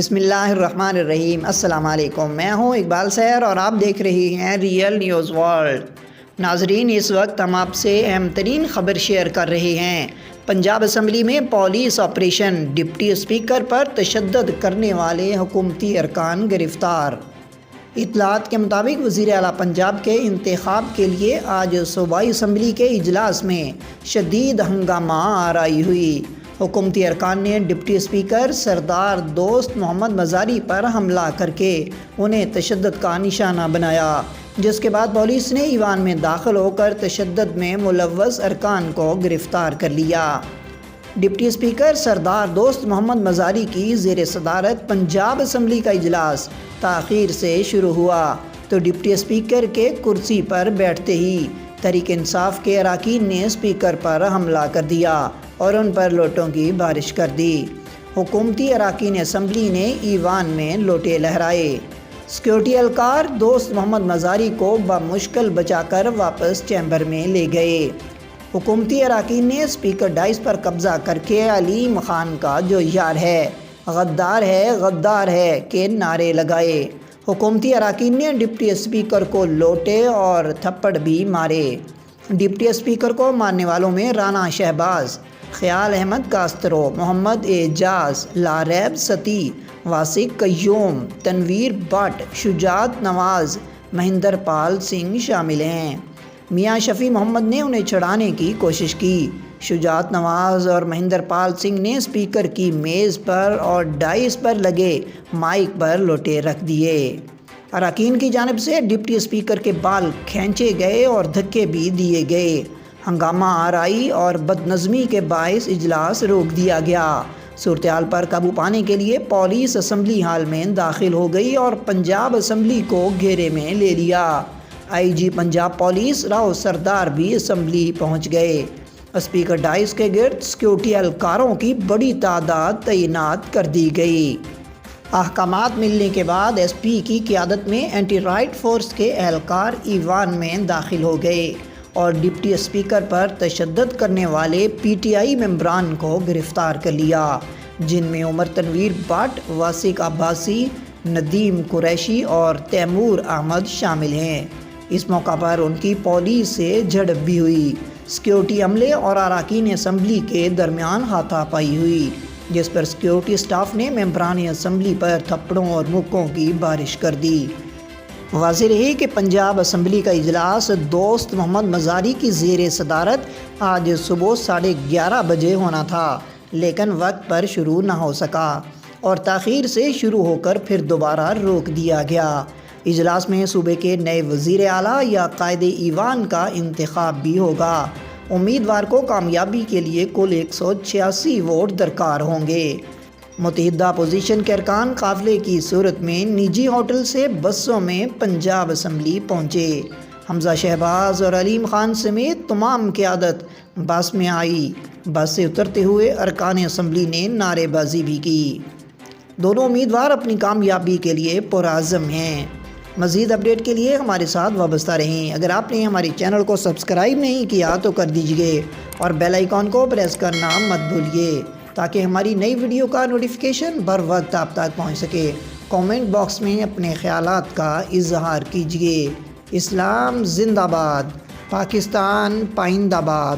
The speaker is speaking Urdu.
بسم اللہ الرحمن الرحیم۔ السلام علیکم، میں ہوں اقبال سیر اور آپ دیکھ رہی ہیں ریئل نیوز ورلڈ۔ ناظرین، اس وقت ہم آپ سے اہم ترین خبر شیئر کر رہے ہیں۔ پنجاب اسمبلی میں پولیس آپریشن، ڈپٹی اسپیکر پر تشدد کرنے والے حکومتی ارکان گرفتار۔ اطلاعات کے مطابق وزیر اعلیٰ پنجاب کے انتخاب کے لیے آج صوبائی اسمبلی کے اجلاس میں شدید ہنگامہ آرائی ہوئی۔ حکومتی ارکان نے ڈپٹی اسپیکر سردار دوست محمد مزاری پر حملہ کر کے انہیں تشدد کا نشانہ بنایا، جس کے بعد پولیس نے ایوان میں داخل ہو کر تشدد میں ملوث ارکان کو گرفتار کر لیا۔ ڈپٹی اسپیکر سردار دوست محمد مزاری کی زیر صدارت پنجاب اسمبلی کا اجلاس تاخیر سے شروع ہوا تو ڈپٹی اسپیکر کے کرسی پر بیٹھتے ہی تحریک انصاف کے اراکین نے اسپیکر پر حملہ کر دیا اور ان پر لوٹوں کی بارش کر دی۔ حکومتی اراکین اسمبلی نے ایوان میں لوٹے لہرائے۔ سیکیورٹی اہلکار دوست محمد مزاری کو بمشکل بچا کر واپس چیمبر میں لے گئے۔ حکومتی اراکین نے اسپیکر ڈائس پر قبضہ کر کے علیم خان کا جو یار ہے، غدار ہے کے نعرے لگائے۔ حکومتی اراکین نے ڈپٹی اسپیکر کو لوٹے اور تھپڑ بھی مارے۔ ڈپٹی اسپیکر کو مارنے والوں میں رانا شہباز، خیال احمد کاسترو، محمد اعجاز، لاریب ستی، واسق قیوم، تنویر بٹ، شجاعت نواز، مہندر پال سنگھ شامل ہیں۔ میاں شفیع محمد نے انہیں چھڑانے کی کوشش کی۔ شجاعت نواز اور مہندر پال سنگھ نے اسپیکر کی میز پر اور ڈائس پر لگے مائک پر لوٹے رکھ دیے۔ اراکین کی جانب سے ڈپٹی اسپیکر کے بال کھینچے گئے اور دھکے بھی دیے گئے۔ ہنگامہ آرائی اور بدنظمی کے باعث اجلاس روک دیا گیا۔ صورتحال پر قابو پانے کے لیے پولیس اسمبلی ہال میں داخل ہو گئی اور پنجاب اسمبلی کو گھیرے میں لے لیا۔ آئی جی پنجاب پولیس راؤ سردار بھی اسمبلی پہنچ گئے۔ اسپیکر ڈائس کے گرد سیکیورٹی اہلکاروں کی بڑی تعداد تعینات کر دی گئی۔ احکامات ملنے کے بعد ایس پی کی قیادت میں اینٹی رائٹ فورس کے اہلکار ایوان میں داخل ہو گئے اور ڈپٹی اسپیکر پر تشدد کرنے والے پی ٹی آئی ممبران کو گرفتار کر لیا، جن میں عمر تنویر بٹ، واسق عباسی، ندیم قریشی اور تیمور احمد شامل ہیں۔ اس موقع پر ان کی پولیس سے جھڑپ بھی ہوئی۔ سیکیورٹی عملے اور اراکین اسمبلی کے درمیان ہاتھا پائی ہوئی، جس پر سیکیورٹی سٹاف نے ممبران اسمبلی پر تھپڑوں اور مکوں کی بارش کر دی۔ واضح رہی کہ پنجاب اسمبلی کا اجلاس دوست محمد مزاری کی زیر صدارت آج صبح 11:30 بجے ہونا تھا، لیکن وقت پر شروع نہ ہو سکا اور تاخیر سے شروع ہو کر پھر دوبارہ روک دیا گیا۔ اجلاس میں صوبے کے نئے وزیر اعلیٰ یا قائد ایوان کا انتخاب بھی ہوگا۔ امیدوار کو کامیابی کے لیے کل 186 ووٹ درکار ہوں گے۔ متحدہ اپوزیشن کے ارکان قافلے کی صورت میں نجی ہوٹل سے بسوں میں پنجاب اسمبلی پہنچے۔ حمزہ شہباز اور علیم خان سمیت تمام قیادت بس میں آئی۔ بس سے اترتے ہوئے ارکان اسمبلی نے نعرے بازی بھی کی۔ دونوں امیدوار اپنی کامیابی کے لیے پرعزم ہیں۔ مزید اپڈیٹ کے لیے ہمارے ساتھ وابستہ رہیں۔ اگر آپ نے ہمارے چینل کو سبسکرائب نہیں کیا تو کر دیجیے اور بیل آئیکن کو پریس کرنا مت بھولیے تاکہ ہماری نئی ویڈیو کا نوٹیفیکیشن بر وقت آپ تک پہنچ سکے۔ کامنٹ باکس میں اپنے خیالات کا اظہار کیجیے۔ اسلام زندہ باد، پاکستان پائندہ باد۔